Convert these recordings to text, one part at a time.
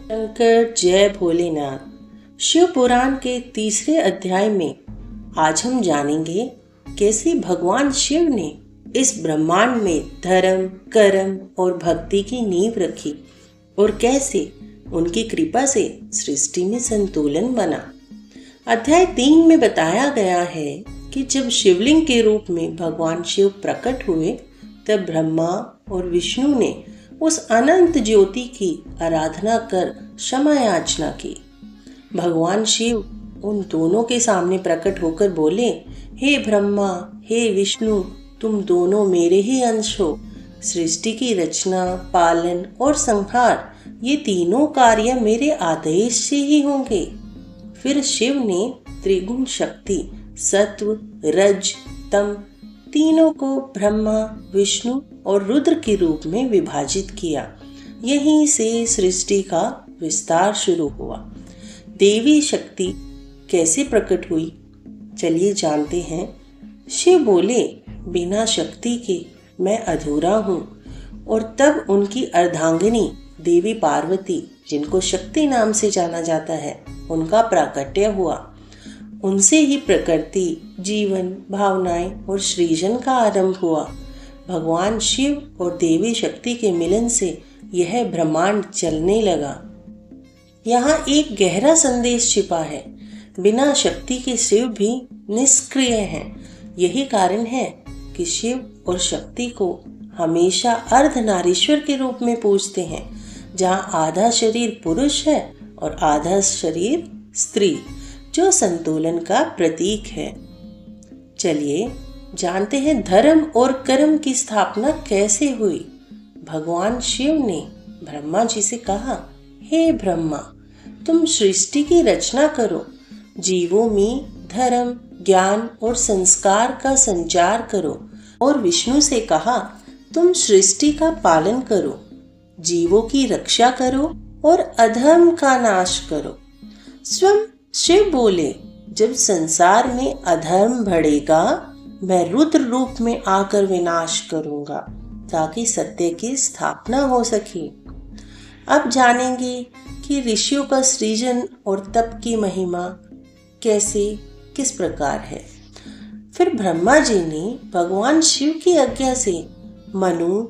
शंकर जय भोलेनाथ। शिव पुराण के तीसरे अध्याय में आज हम जानेंगे कैसे भगवान शिव ने इस ब्रह्मांड में धर्म, कर्म और भक्ति की नींव रखी और कैसे उनकी कृपा से सृष्टि में संतुलन बना। अध्याय 3 में बताया गया है कि जब शिवलिंग के रूप में भगवान शिव प्रकट हुए तब ब्रह्मा और विष्णु ने उस अनंत ज्योति की आराधना कर क्षमा याचना की। भगवान शिव उन दोनों के सामने प्रकट होकर बोले, हे ब्रह्मा, हे विष्णु, तुम दोनों मेरे ही अंश हो। सृष्टि की रचना, पालन और संहार ये तीनों कार्य मेरे आदेश से ही होंगे। फिर शिव ने त्रिगुण शक्ति सत्व, रज, तम तीनों को ब्रह्मा, विष्णु और रुद्र के रूप में विभाजित किया। यहीं से सृष्टि का विस्तार शुरू हुआ। देवी शक्ति कैसे प्रकट हुई, चलिए जानते हैं। शिव बोले, बिना शक्ति के मैं अधूरा हूँ। और तब उनकी अर्धांगिनी देवी पार्वती, जिनको शक्ति नाम से जाना जाता है, उनका प्राकट्य हुआ। उनसे ही प्रकृति, जीवन, भावनाएं और सृजन का आरंभ हुआ। भगवान शिव और देवी शक्ति के मिलन से यह ब्रह्मांड चलने लगा। यहाँ एक गहरा संदेश छिपा है। बिना शक्ति के शिव भी निष्क्रिय हैं। यही कारण है कि शिव और शक्ति को हमेशा अर्धनारीश्वर के रूप में पूजते हैं, जहाँ आधा शरीर पुरुष है और आधा शरीर स्त्री, जो संतुलन का प्रतीक है। चलिए जानते हैं धर्म और कर्म की स्थापना कैसे हुई। भगवान शिव ने ब्रह्मा जी से कहा, हे ब्रह्मा, तुम सृष्टि की रचना करो, जीवों में धर्म, ज्ञान और संस्कार का संचार करो। और विष्णु से कहा, तुम सृष्टि का पालन करो, जीवों की रक्षा करो और अधर्म का नाश करो। स्वयं शिव बोले, जब संसार में अधर्म बढ़ेगा मैं रुद्र रूप में आकर विनाश करूंगा, ताकि सत्य की स्थापना हो सके। अब जानेंगे कि ऋषियों का सृजन और तप की महिमा कैसे किस प्रकार है। फिर ब्रह्मा जी ने भगवान शिव की आज्ञा से मनु,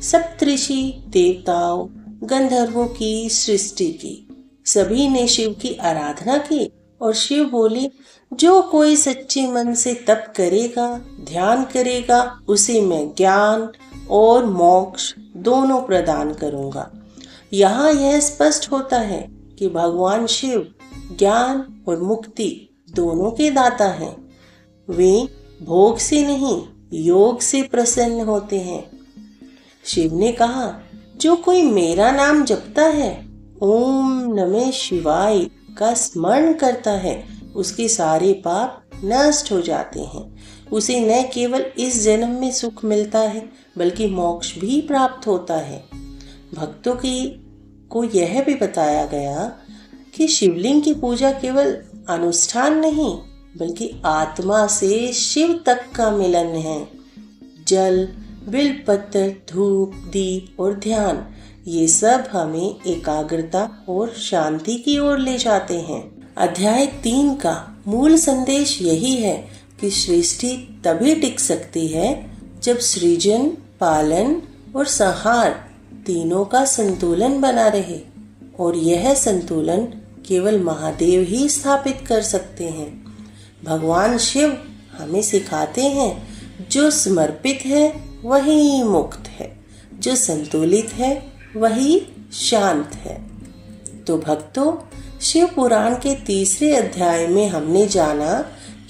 सप्तऋषि, देवताओं, गंधर्वों की सृष्टि की। सभी ने शिव की आराधना की और शिव बोले, जो कोई सच्चे मन से तप करेगा, ध्यान करेगा, उसे मैं ज्ञान और मोक्ष दोनों प्रदान करूंगा। यहाँ यह स्पष्ट होता है कि भगवान शिव ज्ञान और मुक्ति दोनों के दाता हैं। वे भोग से नहीं, योग से प्रसन्न होते हैं। शिव ने कहा, जो कोई मेरा नाम जपता है, ओम नमः शिवाय का स्मरण करता है, उसके सारे पाप नष्ट हो जाते हैं। उसे न केवल इस जन्म में सुख मिलता है बल्कि मोक्ष भी प्राप्त होता है। भक्तों को यह भी बताया गया कि शिवलिंग की पूजा केवल अनुष्ठान नहीं बल्कि आत्मा से शिव तक का मिलन है। जल, बिलपत्र, धूप, दीप और ध्यान, ये सब हमें एकाग्रता और शांति की ओर ले जाते हैं। अध्याय 3 का मूल संदेश यही है कि सृष्टि तभी टिक सकती है जब सृजन, पालन और संहार तीनों का संतुलन बना रहे। और यह संतुलन केवल महादेव ही स्थापित कर सकते हैं। भगवान शिव हमें सिखाते हैं, जो समर्पित है वही मुक्त है, जो संतुलित है वही शांत है। तो भक्तों, शिव पुराण के तीसरे अध्याय में हमने जाना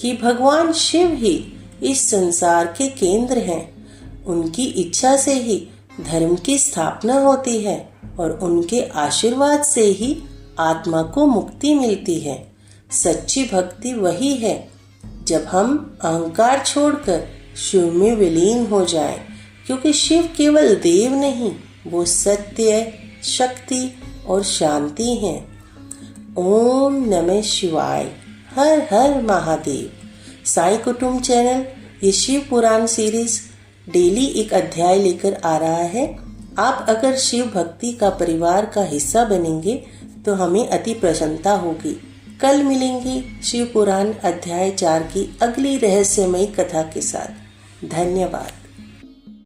कि भगवान शिव ही इस संसार के केंद्र हैं। उनकी इच्छा से ही धर्म की स्थापना होती है और उनके आशीर्वाद से ही आत्मा को मुक्ति मिलती है। सच्ची भक्ति वही है जब हम अहंकार छोड़कर शिव में विलीन हो जाएं, क्योंकि शिव केवल देव नहीं, वो सत्य, शक्ति और शांति है। ओम नमः शिवाय। हर हर महादेव। साई कुटुंब चैनल ये शिव पुराण सीरीज डेली एक अध्याय लेकर आ रहा है। आप अगर शिव भक्ति का परिवार का हिस्सा बनेंगे तो हमें अति प्रसन्नता होगी। कल मिलेंगे शिव पुराण अध्याय 4 की अगली रहस्यमयी कथा के साथ। धन्यवाद।